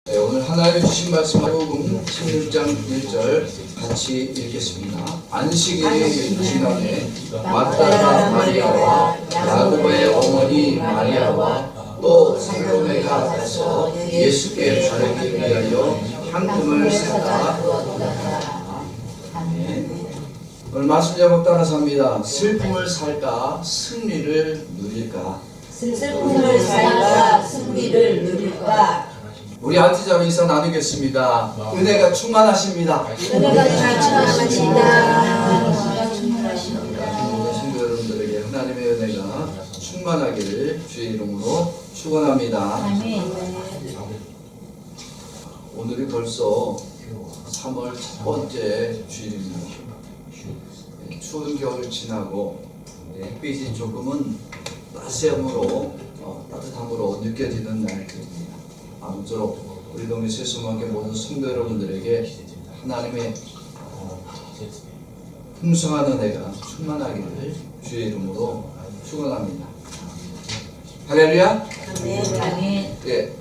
네, 오늘 하나님 주신 말씀 마태복음 16장 1절 같이 읽겠습니다. 안식일이 지나매 막달라 마리아와 야고보의 어머니 마리아와 또 살로메가 가서 예수께 바르기 위하여 향품을 사다 두었다. 오늘 말씀 제목 따라서 합니다. 슬픔을 살까 승리를 누릴까? 슬픔을 살까 승리를 누릴까? 우리 안티자매에서 나누겠습니다. 은혜가 충만하십니다. 은혜가 충만하십니다. 성도 여러분들에게 하나님의 은혜가 충만하기를 주의 이름으로 축원합니다. 오늘이 벌써 3월 첫 번째 주일입니다. 추운 겨울 지나고 햇빛이 조금은 따스함으로 따뜻함으로 느껴지는 날입니다. 아무쪼록 우리 동네 세수만교 모든 성도 여러분들에게 하나님의 풍성한 은혜가 충만하기를 주의 이름으로 축원합니다. 할렐루야. 아멘. 예,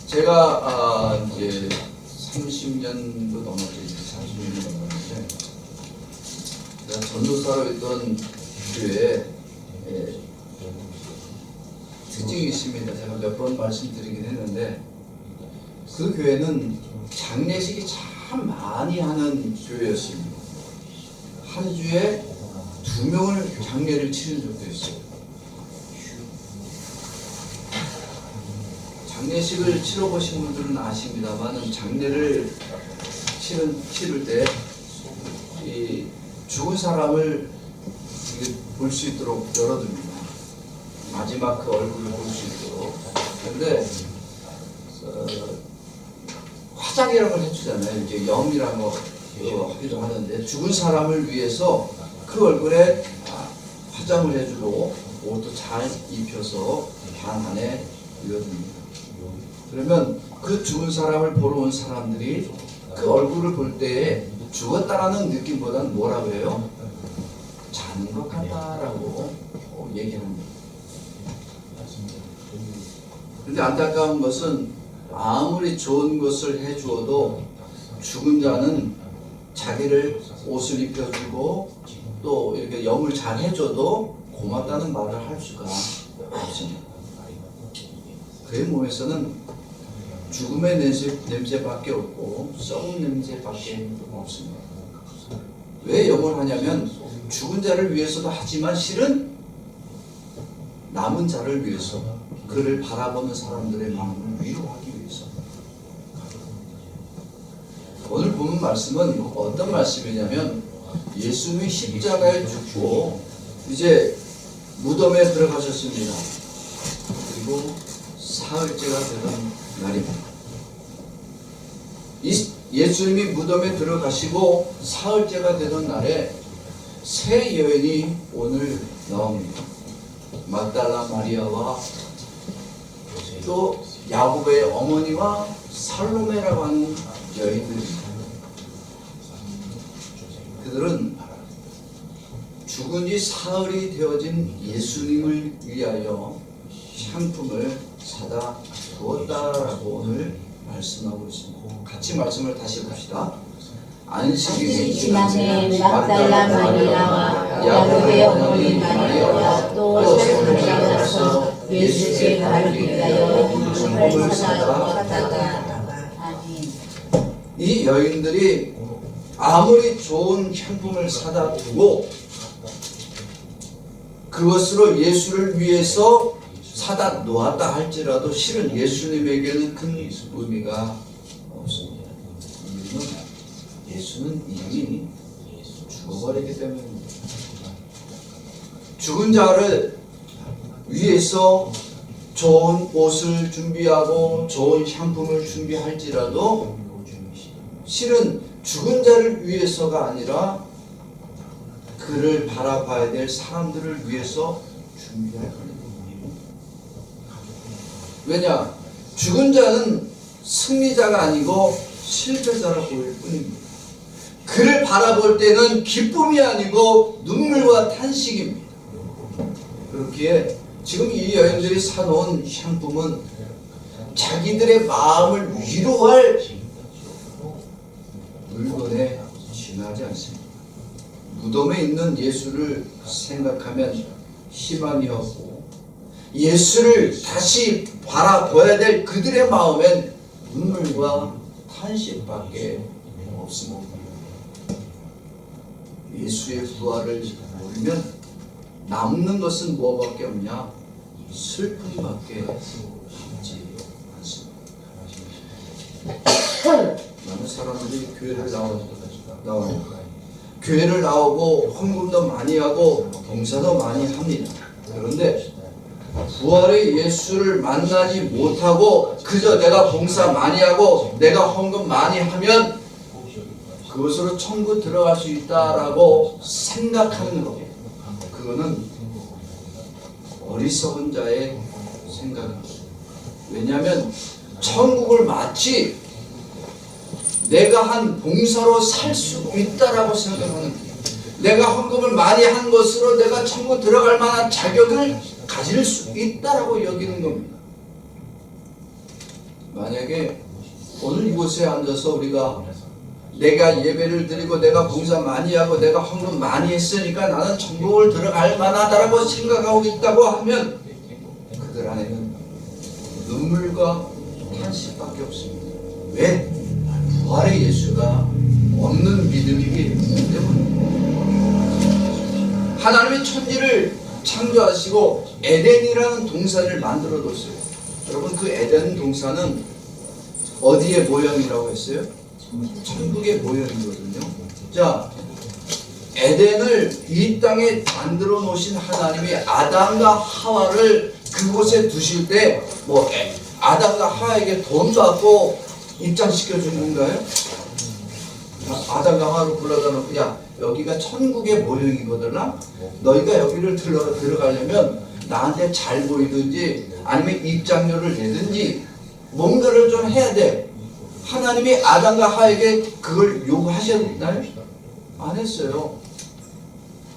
제가 이제 30년도 넘었죠. 30년 넘었는데 제가 전도사로 있던 교회에 특징이 있습니다. 제가 몇 번 말씀드리긴 했는데 그 교회는 장례식이 참 많이 하는 교회였습니다. 한 주에 2명을 장례를 치른 적도 있어요. 장례식을 치러보신 분들은 아십니다만 장례를 치를 때 이 죽은 사람을 볼 수 있도록 열어둡니다. 마지막 그 얼굴을 볼 수 있도록. 그런데 화장이라는 걸 해주잖아요. 이제 염이라는 거 하기도 하는데 죽은 사람을 위해서 그 얼굴에 화장을 해주고 옷도 잘 입혀서 방 안에 놓여둡니다. 그러면 그 죽은 사람을 보러 온 사람들이 그 얼굴을 볼 때에 죽었다라는 느낌보다는 뭐라 그래요? 자는 것 같다라고 얘기합니다. 그런데 안타까운 것은 아무리 좋은 것을 해주어도 죽은 자는 자기를 옷을 입혀주고 또 이렇게 염을 잘 해줘도 고맙다는 말을 할 수가 없습니다. 그의 몸에서는 죽음의 냄새밖에 없고 썩은 냄새밖에 없습니다. 왜 염을 하냐면 죽은 자를 위해서도 하지만 실은 남은 자를 위해서 그를 바라보는 사람들의 마음을 위로하기 위해서. 오늘 보는 말씀은 어떤 말씀이냐면 예수님이 십자가에 죽고 이제 무덤에 들어가셨습니다. 그리고 사흘째가 되던 날입니다. 예수님이 무덤에 들어가시고 사흘째가 되던 날에 세 여인이 오늘 나옵니다. 막달라 마리아와 또 야고보의 어머니와 살로메라고 하는 여인들입니다. 그들은 죽은 지 사흘이 되어진 예수님을 위하여 향품을 사다 두었다라고 오늘 말씀하고 있습니다. 같이 말씀을 다시 봅시다. 안식일이 지나매 막달라 마리아와 야고보의 어머니 마리아와 또 살로메가 가서 예수께 바르기 위하여 향품을 사다 두었다. 이 여인들이 아무리 좋은 향품을 사다 두고 그것으로 예수를 위해서 사다 놓았다 할지라도 실은 예수님에게는 큰 의미가 없습니다. 이유는 예수는 이미 죽어버리기 때문입니다. 죽은 자를 위해서 좋은 옷을 준비하고 좋은 향품을 준비할지라도 실은 죽은 자를 위해서가 아니라 그를 바라봐야 될 사람들을 위해서 준비할 겁니다. 왜냐? 죽은 자는 승리자가 아니고 실패자라 보일 뿐입니다. 그를 바라볼 때는 기쁨이 아니고 눈물과 탄식입니다. 그렇기에 지금 이 여인들이 사놓은 향품은 자기들의 마음을 위로할 물건에 지나지 않습니다. 무덤에 있는 예수를 생각하면 희망이 없고 예수를 다시 바라봐야 될 그들의 마음엔 눈물과 탄식밖에 없습니다. 예수의 부활을 모르면 남는 것은 뭐밖에 없냐? 슬픔밖에 없지 않습니다. 많은 사람들이 교회를 나와요. 교회를 나오고 헌금도 많이 하고 봉사도 많이 합니다. 그런데 부활의 예수를 만나지 못하고 그저 내가 봉사 많이 하고 내가 헌금 많이 하면 그것으로 천국 들어갈 수 있다라고 생각하는 것, 그거는 어리석은 자의 생각입니다. 왜냐하면 천국을 마치 내가 한 봉사로 살 수 있다라고 생각하는 거예요. 내가 헌금을 많이 한 것으로 내가 천국 들어갈 만한 자격을 가질 수 있다라고 여기는 겁니다. 만약에 오늘 이곳에 앉아서 우리가 내가 예배를 드리고 내가 봉사 많이 하고 내가 헌금 많이 했으니까 나는 천국을 들어갈 만하다라고 생각하고 있다고 하면 그들 안에는 눈물과 탄식밖에 없습니다. 왜? 부활의 예수가 없는 믿음이기 때문에. 하나님이 천지를 창조하시고 에덴이라는 동산을 만들어 뒀어요. 여러분, 그 에덴 동산은 어디의 모형이라고 했어요? 천국의 모형이거든요. 자, 에덴을 이 땅에 만들어 놓으신 하나님이 아담과 하와를 그곳에 두실 때 뭐 아담과 하와에게 돈 받고 입장시켜 준 건가요? 아담과 하와를 불러다 놓고 야, 여기가 천국의 모형이거든. 너희가 여기를 들어가려면 나한테 잘 보이든지 아니면 입장료를 내든지 뭔가를 좀 해야 돼. 하나님이 아담과 하와에게 그걸 요구하셨나요? 안 했어요.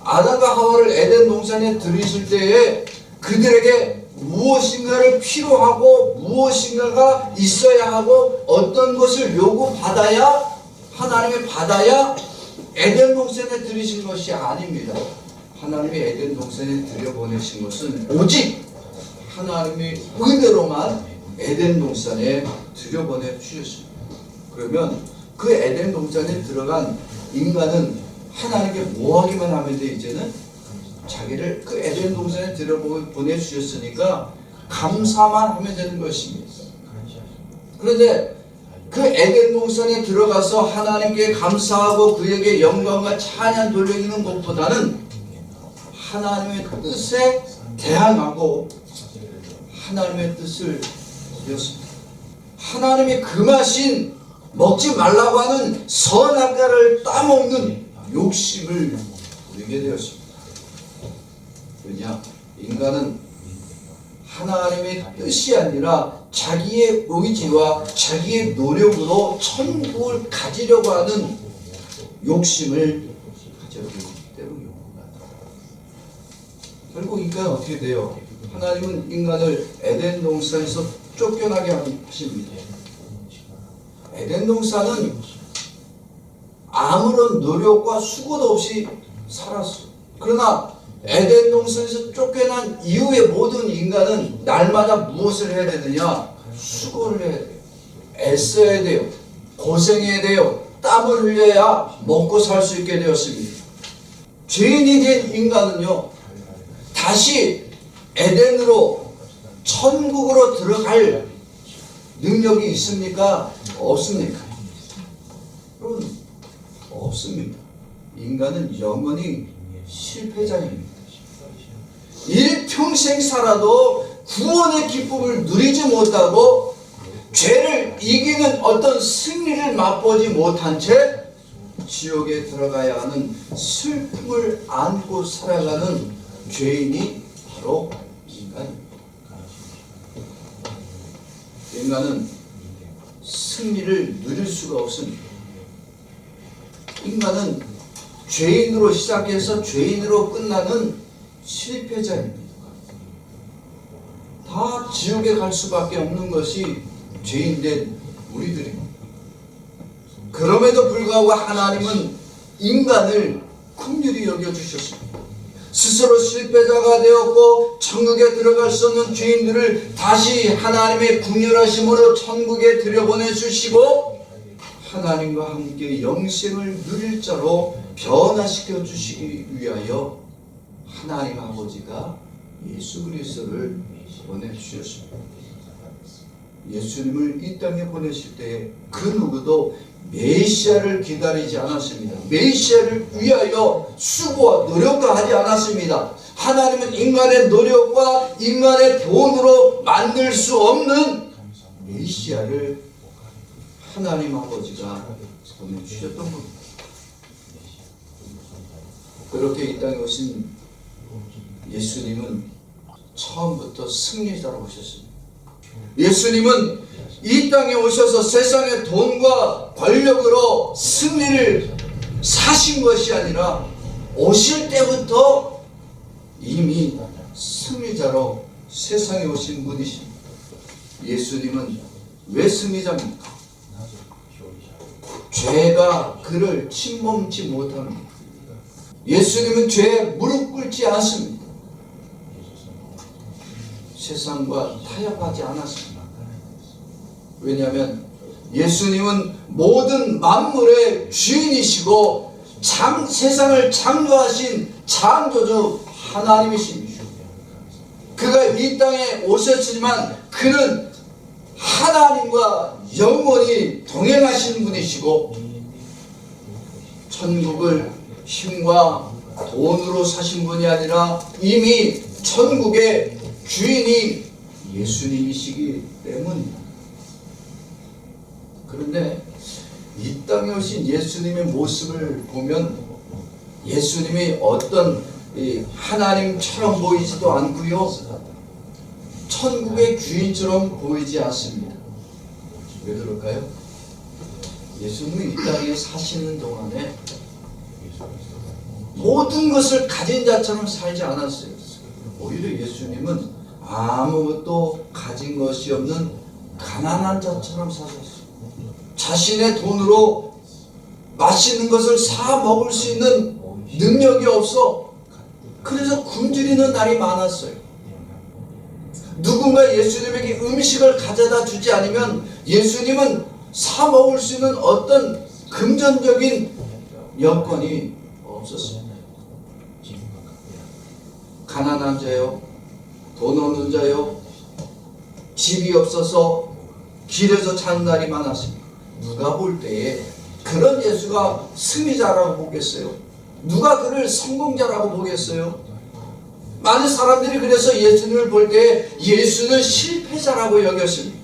아담과 하와를 에덴 동산에 들이실 때에 그들에게 무엇인가를 필요하고 무엇인가가 있어야 하고 어떤 것을 요구받아야 하나님이 받아야 에덴 동산에 들이신 것이 아닙니다. 하나님이 에덴 동산에 들여보내신 것은 오직 하나님의 은혜로만 에덴 동산에 들여보내 주셨습니다. 그러면 그 에덴 동산에 들어간 인간은 하나님께 뭐 하기만 하면 돼? 이제는 자기를 그 에덴 동산에 들여보내 주셨으니까 감사만 하면 되는 것입니다. 그런데 그 에덴 동산에 들어가서 하나님께 감사하고 그에게 영광과 찬양 돌리는 것보다는 하나님의 뜻에 대항하고 하나님의 뜻을 버렸습니다. 하나님이 금하신 먹지 말라고 하는 선악과를 따먹는 욕심을 부리게 되었습니다. 왜냐? 인간은 하나님의 뜻이 아니라 자기의 의지와 자기의 노력으로 천국을 가지려고 하는 욕심을 가졌기 때문입니다. 결국 인간은 어떻게 돼요? 하나님은 인간을 에덴 동산에서 쫓겨나게 하십니다. 에덴 동산은 아무런 노력과 수고도 없이 살았어요. 그러나 에덴 동산에서 쫓겨난 이후의 모든 인간은 날마다 무엇을 해야 되느냐? 수고를 해야 돼요. 애써야 돼요. 고생해야 돼요. 땀을 흘려야 먹고 살 수 있게 되었습니다. 죄인이 된 인간은요, 다시 에덴으로 천국으로 들어갈 능력이 있습니까? 없습니까? 여러분, 없습니다. 인간은 영원히 실패자입니다. 일평생 살아도 구원의 기쁨을 누리지 못하고 죄를 이기는 어떤 승리를 맛보지 못한 채 지옥에 들어가야 하는 슬픔을 안고 살아가는 죄인이 바로 인간입니다. 인간은 승리를 누릴 수가 없습니다. 인간은 죄인으로 시작해서 죄인으로 끝나는 실패자입니다. 다 지옥에 갈 수밖에 없는 것이 죄인된 우리들입니다. 그럼에도 불구하고 하나님은 인간을 긍휼히 여겨주셨습니다. 스스로 실패자가 되었고 천국에 들어갈 수 없는 죄인들을 다시 하나님의 긍휼하심으로 천국에 들여보내주시고 하나님과 함께 영생을 누릴 자로 변화시켜 주시기 위하여 하나님 아버지가 예수 그리스도를 보내주셨습니다. 예수님을 이 땅에 보내실 때 그 누구도 메시아를 기다리지 않았습니다. 메시아를 위하여 수고와 노력도 하지 않았습니다. 하나님은 인간의 노력과 인간의 돈으로 만들 수 없는 메시아를 하나님 아버지가 보내주셨던 겁니다. 그렇게 이 땅에 오신 예수님은 처음부터 승리자로 오셨습니다. 예수님은 이 땅에 오셔서 세상의 돈과 권력으로 승리를 사신 것이 아니라 오실 때부터 이미 승리자로 세상에 오신 분이십니다. 예수님은 왜 승리자입니까? 죄가 그를 침범치 못합니다. 예수님은 죄에 무릎 꿇지 않습니다. 세상과 타협하지 않았습니다. 왜냐하면 예수님은 모든 만물의 주인이시고 세상을 창조하신 창조주 하나님이십니다. 그가 이 땅에 오셨지만 그는 하나님과 영원히 동행하신 분이시고 천국을 힘과 돈으로 사신 분이 아니라 이미 천국의 주인이 예수님이시기 때문입니다. 그런데 이 땅에 오신 예수님의 모습을 보면 예수님이 어떤 하나님처럼 보이지도 않고요, 천국의 주인처럼 보이지 않습니다. 왜 그럴까요? 예수님이 이 땅에 사시는 동안에 모든 것을 가진 자처럼 살지 않았어요. 오히려 예수님은 아무것도 가진 것이 없는 가난한 자처럼 사셨어요. 자신의 돈으로 맛있는 것을 사 먹을 수 있는 능력이 없어. 그래서 굶주리는 날이 많았어요. 누군가 예수님에게 음식을 가져다 주지 않으면 예수님은 사 먹을 수 있는 어떤 금전적인 여건이 없었습니다. 가난한 자요, 돈 없는 자요, 집이 없어서 길에서 자는 날이 많았습니다. 누가 볼 때에 그런 예수가 승리자라고 보겠어요? 누가 그를 성공자라고 보겠어요? 많은 사람들이 그래서 예수님을 볼 때 예수는 실패자라고 여겼습니다.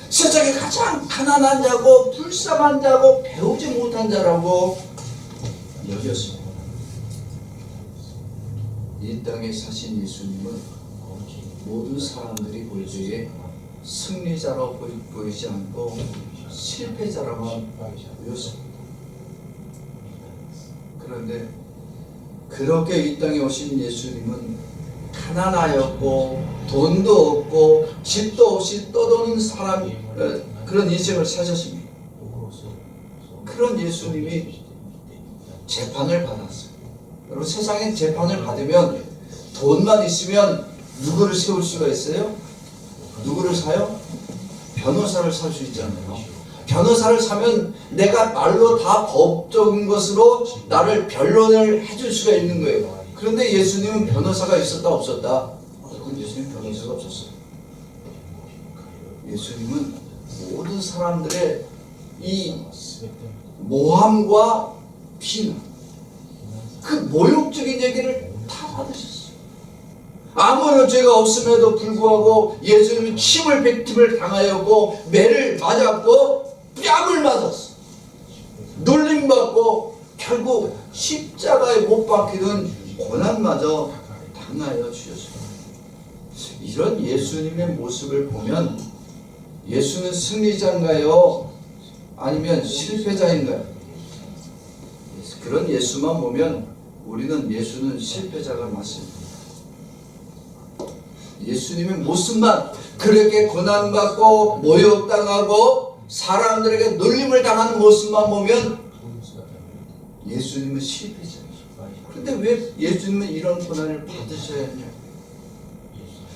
세상에 가장 가난한 자고 불쌍한 자고 배우지 못한 자라고 여겼습니다. 이 땅에 사신 예수님은 모든 사람들이 볼 때에 승리자로 보이지 않고 실패자라만 보였습니다. 그런데 그렇게 이 땅에 오신 예수님은 가난하였고 돈도 없고 집도 없이 떠도는 사람, 그런 인생을 사셨습니다. 그런 예수님이 재판을 받았어요. 여러분, 세상에 재판을 받으면 돈만 있으면 누구를 세울 수가 있어요? 누구를 사요? 변호사를 살 수 있잖아요. 변호사를 사면 내가 말로 다 법적인 것으로 나를 변론을 해줄 수가 있는 거예요. 그런데 예수님은 변호사가 있었다 없었다? 예수님 변호사가 없었어요. 예수님은 모든 사람들의 이 모함과 비난, 그 모욕적인 얘기를 다 받으셨어요. 아무런 죄가 없음에도 불구하고 예수님은 침을 뱉음을 당하였고 매를 맞았고 뺨을 맞았어. 놀림받고 결국 십자가에 못 박히는 고난마저 당하여 주셨습니다. 이런 예수님의 모습을 보면 예수는 승리자인가요? 아니면 실패자인가요? 그런 예수만 보면 우리는 예수는 실패자가 맞습니다. 예수님의 모습만 그렇게 고난받고 모욕당하고 사람들에게 놀림을 당하는 모습만 보면 예수님은 실패자예요. 그런데 왜 예수님은 이런 고난을 받으셔야 했냐?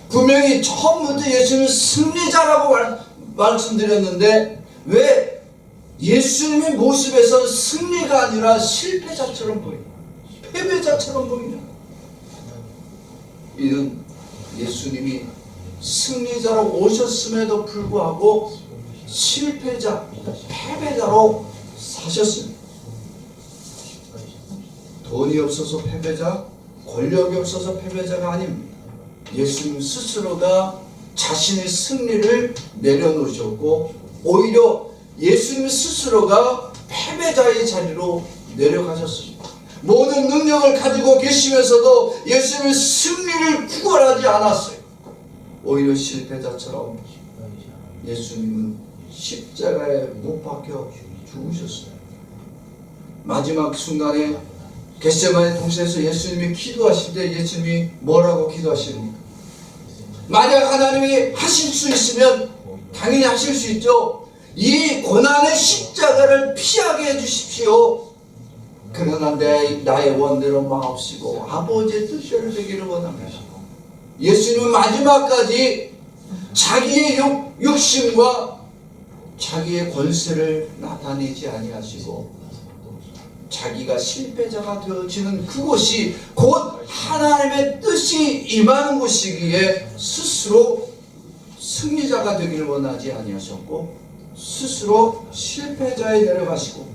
분명히 처음부터 예수님은 승리자라고 말씀드렸는데 왜 예수님의 모습에서 승리가 아니라 실패자처럼 보이냐? 패배자처럼 보이냐? 이는 예수님이 승리자로 오셨음에도 불구하고 실패자, 패배자로 사셨습니다. 돈이 없어서 패배자, 권력이 없어서 패배자가 아닙니다. 예수님 스스로가 자신의 승리를 내려놓으셨고 오히려 예수님 스스로가 패배자의 자리로 내려가셨습니다. 모든 능력을 가지고 계시면서도 예수님은 승리를 구걸하지 않았어요. 오히려 실패자처럼 예수님은 십자가에 못 박혀 죽으셨어요. 마지막 순간에 겟세마네 동산에서 예수님이 기도하실 때 예수님이 뭐라고 기도하십니까? 만약 하나님이 하실 수 있으면 당연히 하실 수 있죠. 이 고난의 십자가를 피하게 해주십시오. 그러나 나의 원대로 마옵시고 아버지의 뜻대로 되기를 원합니다. 예수님은 마지막까지 자기의 욕심과 자기의 권세를 나타내지 아니하시고 자기가 실패자가 되어지는 그곳이 곧 하나님의 뜻이 임하는 곳이기에 스스로 승리자가 되기를 원하지 아니하셨고 스스로 실패자에 내려가시고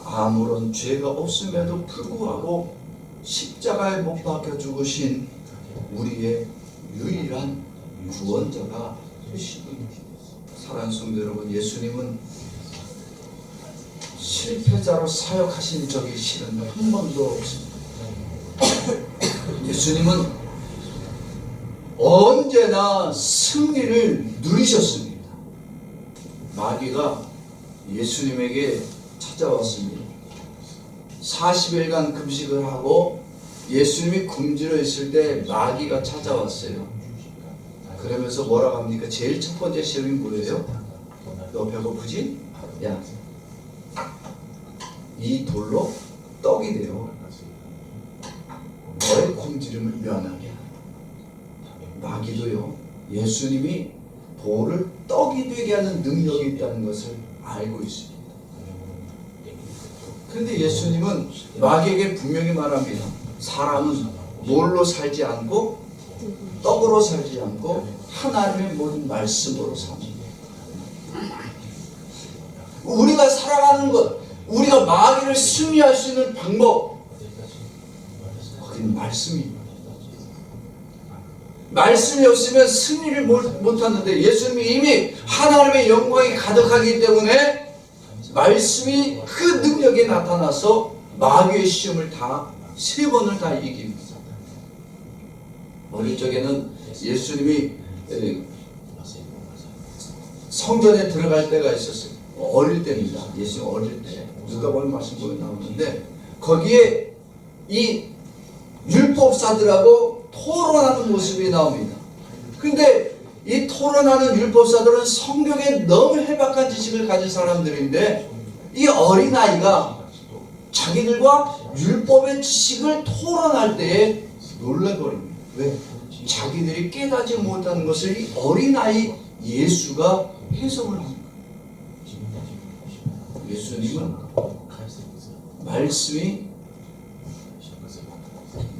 아무런 죄가 없음에도 불구하고 십자가에 못 박혀 죽으신 우리의 유일한 구원자가 되시니 사랑하는 성도 여러분, 예수님은 실패자로 사역하신 적이 실은 한 번도 없습니다. 예수님은 언제나 승리를 누리셨습니다. 마귀가 예수님에게 찾아왔습니다. 40일간 금식을 하고 예수님이 굶주려 있을 때 마귀가 찾아왔어요. 그러면서 뭐라고 합니까? 제일 첫 번째 시험이 뭐예요? 너 배고프지? 야, 이 돌로 떡이 되어 너의 굶주림을 면하게 하라. 마귀도요, 예수님이 돌을 떡이 되게 하는 능력이 있다는 것을 알고 있습니다. 그런데 예수님은 마귀에게 분명히 말합니다. 사람은 뭘로 살지 않고 떡으로 살지 않고 하나님의 모든 말씀으로 삽니다. 우리가 살아가는 것, 우리가 마귀를 승리할 수 있는 방법, 거기는 말씀입니다. 말씀이 없으면 승리를 못하는데 예수님이 이미 하나님의 영광이 가득하기 때문에 말씀이 그 능력에 나타나서 마귀의 시험을 다 3번을 다 이깁니다. 어릴 적에는 예수님이 성전에 들어갈 때가 있었어요. 어릴 때입니다. 예수님 어릴 때 누가복음 말씀 보면 나오는데 거기에 이 율법사들하고 토론하는 모습이 나옵니다. 근데 이 토론하는 율법사들은 성경에 너무 해박한 지식을 가진 사람들인데 이 어린아이가 자기들과 율법의 지식을 토론할 때에 놀라버립니다. 왜? 자기들이 깨닫지 못하는 것을 이 어린아이 예수가 해석을 합니다. 예수님은 말씀이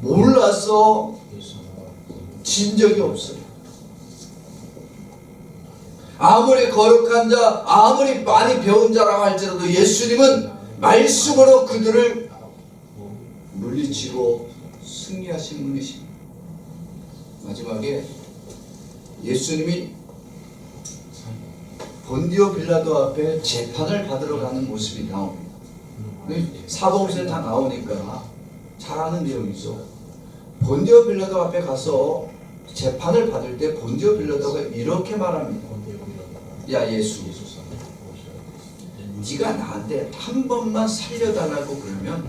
몰라서 진 적이 없어요. 아무리 거룩한 자, 아무리 많이 배운 자라고 할지라도 예수님은 말씀으로 그들을 물리치고 승리하신 분이십니다. 마지막에 예수님이 본디오 빌라도 앞에 재판을 받으러 가는 모습이 나옵니다. 사복음서에 다 나오니까 잘 아는 내용이죠. 본디오 빌라도 앞에 가서 재판을 받을 때 본디오 빌라도가 이렇게 말합니다. 야 예수, 네가 나한테 한 번만 살려달라고 그러면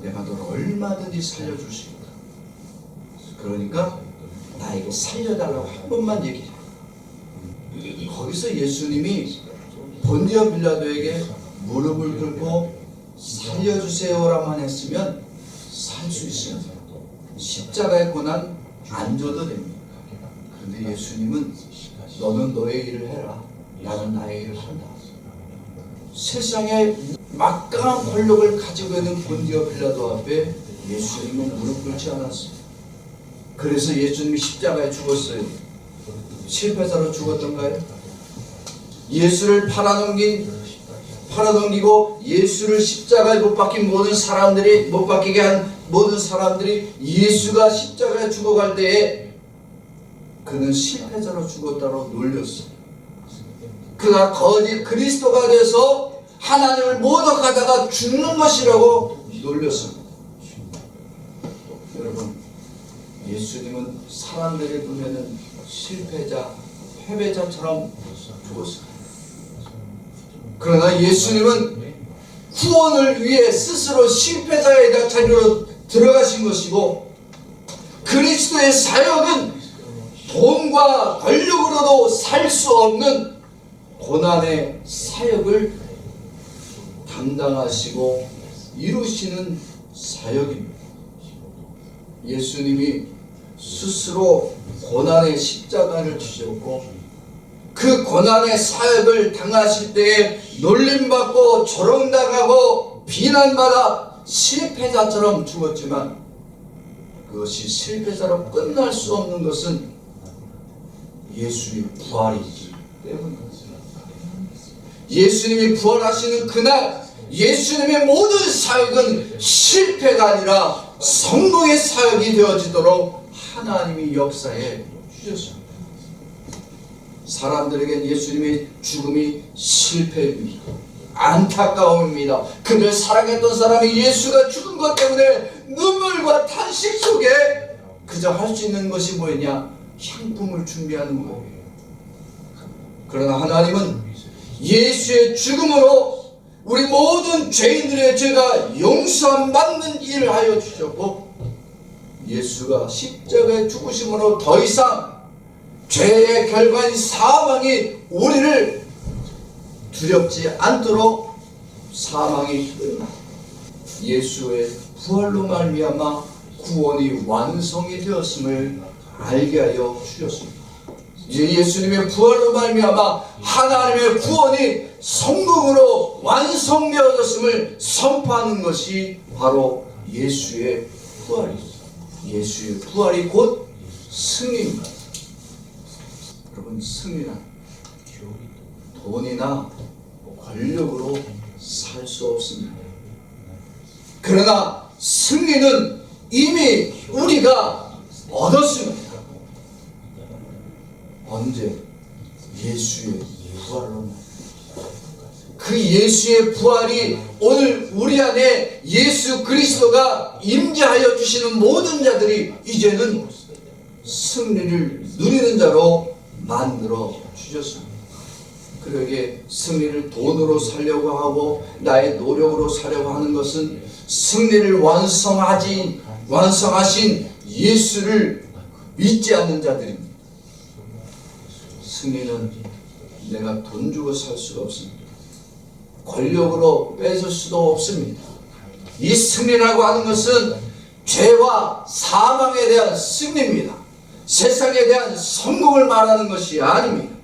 내가 너를 얼마든지 살려줄 수 있다. 그러니까 나에게 살려달라고 한 번만 얘기해. 거기서 예수님이 본디오 빌라도에게 무릎을 꿇고 살려주세요라만 했으면 살 수 있어요. 십자가의 고난 안 줘도 됩니다. 그런데 예수님은 너는 너의 일을 해라. 나는 나의 일을 한다. 세상에 막강한 권력을 가지고 있는 본디오 빌라도 앞에 예수님은 무릎 꿇지 않았어요. 그래서 예수님이 십자가에 죽었어요. 실패자로 죽었던가요? 예수를 팔아넘기고 예수를 십자가에 못 박힌 못 박히게 한 모든 사람들이 예수가 십자가에 죽어갈 때에 그는 실패자로 죽었다고 놀렸어요. 그가 거짓 그리스도가 돼서 하나님을 모독하다가 죽는 것이라고 놀렸습니다. 여러분, 예수님은 사람들의 눈에는 실패자, 패배자처럼 죽었습니다. 그러나 예수님은 구원을 위해 스스로 실패자의 자리로 들어가신 것이고, 그리스도의 사역은 돈과 권력으로도 살 수 없는 고난의 사역을 담당하시고 이루시는 사역입니다. 예수님이 스스로 고난의 십자가를 지셨고 그 고난의 사역을 당하실 때에 놀림받고 조롱당하고 비난받아 실패자처럼 죽었지만 그것이 실패자로 끝날 수 없는 것은 예수의 부활이기 때문입니다. 예수님이 부활하시는 그날 예수님의 모든 사역은 실패가 아니라 성공의 사역이 되어지도록 하나님이 역사해 주셨습니다. 사람들에겐 예수님의 죽음이 실패입니다. 안타까움입니다. 그를 사랑했던 사람이 예수가 죽은 것 때문에 눈물과 탄식 속에 그저 할 수 있는 것이 뭐였냐? 향품을 준비하는 거예요. 그러나 하나님은 예수의 죽음으로 우리 모든 죄인들의 죄가 용서함 받는 일을 하여 주셨고, 예수가 십자가의 죽으심으로 더 이상 죄의 결과인 사망이 우리를 두렵지 않도록 사망이 끝나 예수의 부활로 말미암아 구원이 완성이 되었음을 알게 하여 주셨습니다. 이제 예수님의 부활로 말미암아 하나님의 구원이 성공으로 완성되어졌음을 선포하는 것이 바로 예수의 부활입니다. 예수의 부활이 곧 승리입니다. 여러분, 승리는 돈이나 권력으로 살 수 없습니다. 그러나 승리는 이미 우리가 얻었습니다. 언제? 예수의 부활로. 그 예수의 부활이 오늘 우리 안에 예수 그리스도가 임재하여 주시는 모든 자들이 이제는 승리를 누리는 자로 만들어 주셨습니다. 그러기에 승리를 돈으로 살려고 하고 나의 노력으로 살려고 하는 것은 승리를 완성하신 예수를 믿지 않는 자들입니다. 승리는 내가 돈 주고 살 수가 없습니다. 권력으로 뺏을 수도 없습니다. 이 승리라고 하는 것은 죄와 사망에 대한 승리입니다. 세상에 대한 성공을 말하는 것이 아닙니다.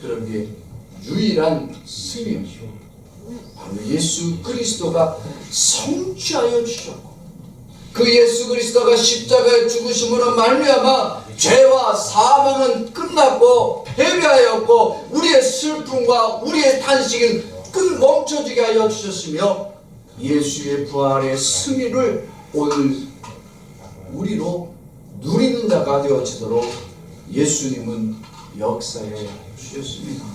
그런데 유일한 승리입니다. 바로 예수 그리스도가 성취하여 주셨고, 그 예수 그리스도가 십자가에 죽으심으로 말미암아 죄와 사망은 끝났고 패배하였고 우리의 슬픔과 우리의 탄식은 멈춰지게 하여 주셨으며, 예수의 부활의 승리를 오늘 우리로 누리는 자가 되어지도록 예수님은 역사해 주셨습니다.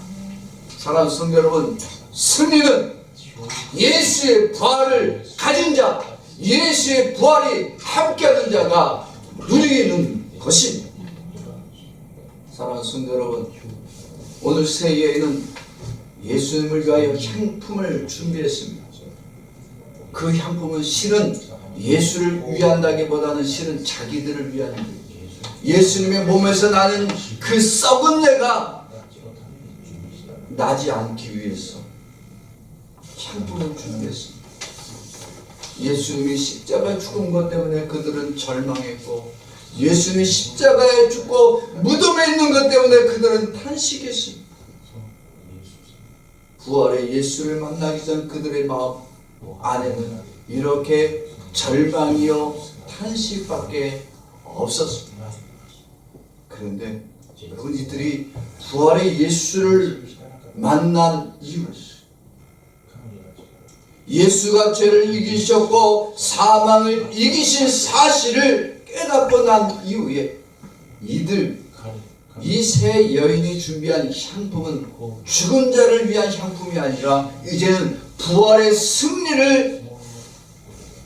사랑하는 성도 여러분, 승리는 예수의 부활을 가진 자, 예수의 부활이 함께하는 자가 누리는 것입니다. 사랑하는 성도 여러분, 오늘 새해에는 예수님을 위하여 향품을 준비했습니다. 그 향품은 실은 예수를 위한다기보다는 실은 자기들을 위한 거예요. 예수님의 몸에서 나는 그 썩은 내가 나지 않기 위해서 향품을 준비했습니다. 예수님이 십자가에 죽은 것 때문에 그들은 절망했고, 예수님이 십자가에 죽고 무덤에 있는 것 때문에 그들은 탄식했습니다. 부활의 예수를 만나기 전 그들의 마음 안에는 이렇게 절망이요 탄식밖에 없었습니다. 그런데 여러분, 이들이 부활의 예수를 만난 이유, 예수가 죄를 이기셨고 사망을 이기신 사실을 깨닫고 난 이후에 이 세 여인이 준비한 향품은 죽은 자를 위한 향품이 아니라 이제는 부활의 승리를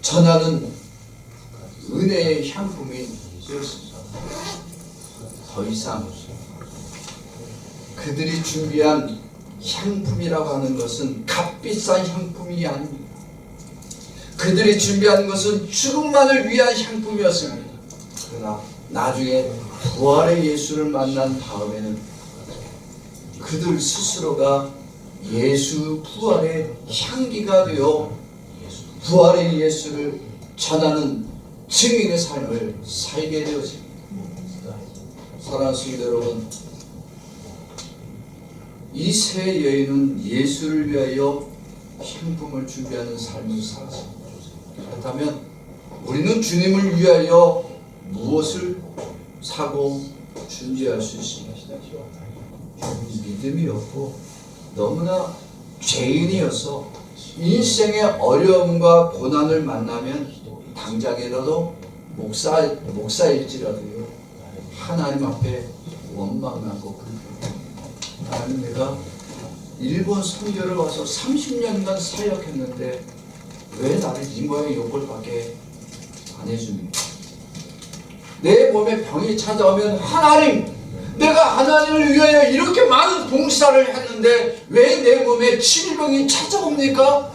전하는 은혜의 향품이 되었습니다. 더 이상 그들이 준비한 향품이라고 하는 것은 값비싼 향품이 아닙니다. 그들이 준비한 것은 죽음만을 위한 향품이었습니다. 그러나 나중에 부활의 예수를 만난 다음에는 그들 스스로가 예수 부활의 향기가 되어 부활의 예수를 전하는 증인의 삶을 살게 되었습니다. 사랑하는 성도 여러분, 이 세 여인은 예수를 위하여 향품을 준비하는 삶을 살았습니다. 그렇다면 우리는 주님을 위하여 무엇을 사고 준비할 수 있습니까? 믿음이 없고 너무나 죄인이어서 인생의 어려움과 고난을 만나면 당장이라도 목사일지라도요, 하나님 앞에 원망하고 불평합니다. 하나님, 내가 일본 선교를 와서 30년간 사역했는데 왜 나를 이 모양 요꼴밖에 안 해줍니까? 내 몸에 병이 찾아오면 하나님, 내가 하나님을 위하여 이렇게 많은 봉사를 했는데 왜 내 몸에 질병이 찾아옵니까?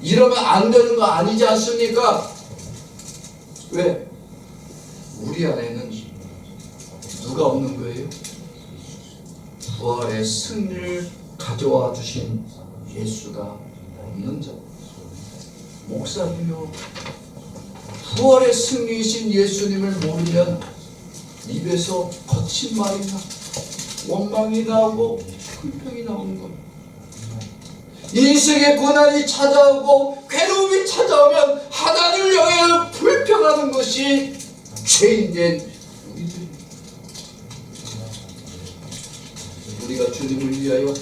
이러면 안 되는 거 아니지 않습니까? 왜? 우리 안에는 누가 없는 거예요? 부활의 승리를 가져와 주신 예수가 없는 자. 목사님이요, 부활의 승리이신 예수님을 모르면 입에서 거친 말이 나, 원망이 나오고 불평이 나오는 겁니다. 인생의 고난이 찾아오고 괴로움이 찾아오면 하나님을 향해 불평하는 것이 죄인된 우리들입니다. 우리가 주님을 위하여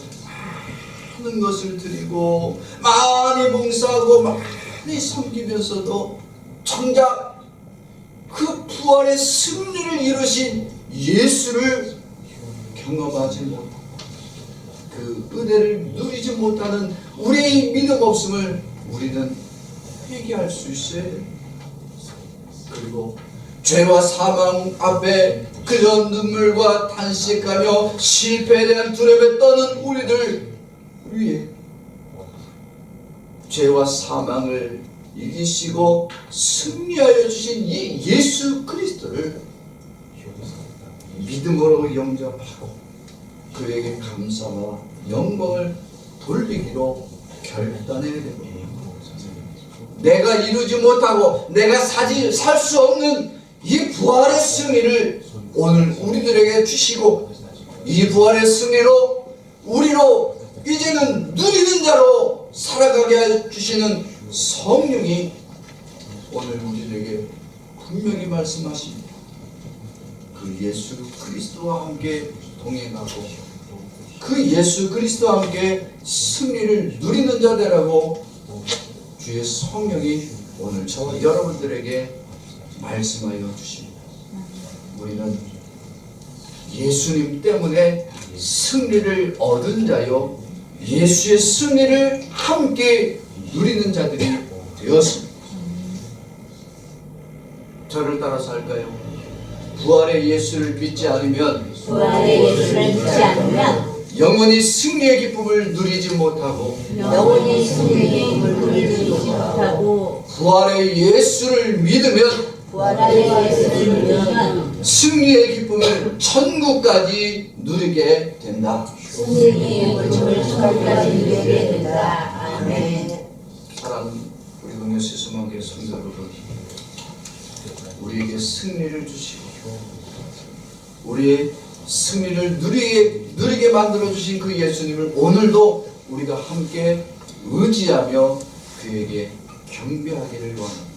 많은 것을 드리고 많이 봉사하고 많이 섬기면서도 정작 그 부활의 승리를 이루신 예수를 경험하지 못하고 그 은혜를 누리지 못하는 우리의 믿음 없음을 우리는 회개할 수 있어야 됩니다. 그리고 죄와 사망 앞에 그저 눈물과 탄식하며 실패에 대한 두려움에 떠는 우리들 위해 죄와 사망을 이기시고 승리하여 주신 이 예수 그리스도를 믿음으로 영접하고 그에게 감사와 영광을 돌리기로 결단해야 됩니다. 내가 이루지 못하고 내가 살 수 없는 이 부활의 승리를 오늘 우리들에게 주시고 이 부활의 승리로 우리로 이제는 누리는 자로 살아가게 해주시는 성령이 오늘 우리에게 분명히 말씀하십니다. 그 예수 그리스도와 함께 동행하고 그 예수 그리스도와 함께 승리를 누리는 자들하고 주의 성령이 오늘 저와 여러분들에게 말씀하여 주십니다. 우리는 예수님 때문에 승리를 얻은 자요, 예수의 승리를 함께 누리는 자들이 되었습니다. 저를 따라서 할까요? 부활의 예수를 믿지 않으면 영원히 승리의 기쁨을 누리지 못하고 부활의 예수를 믿으면 승리의 기쁨을 천국까지 누리게 된다. 승리의 기쁨을 천국까지 누리게 된다. 아멘. 사랑하는 우리 동네 세수만교회 성도 여러분, 우리에게 승리를 주시고 우리의 승리를 누리게 만들어 주신 그 예수님을 오늘도 우리가 함께 의지하며 그에게 경배하기를 원합니다.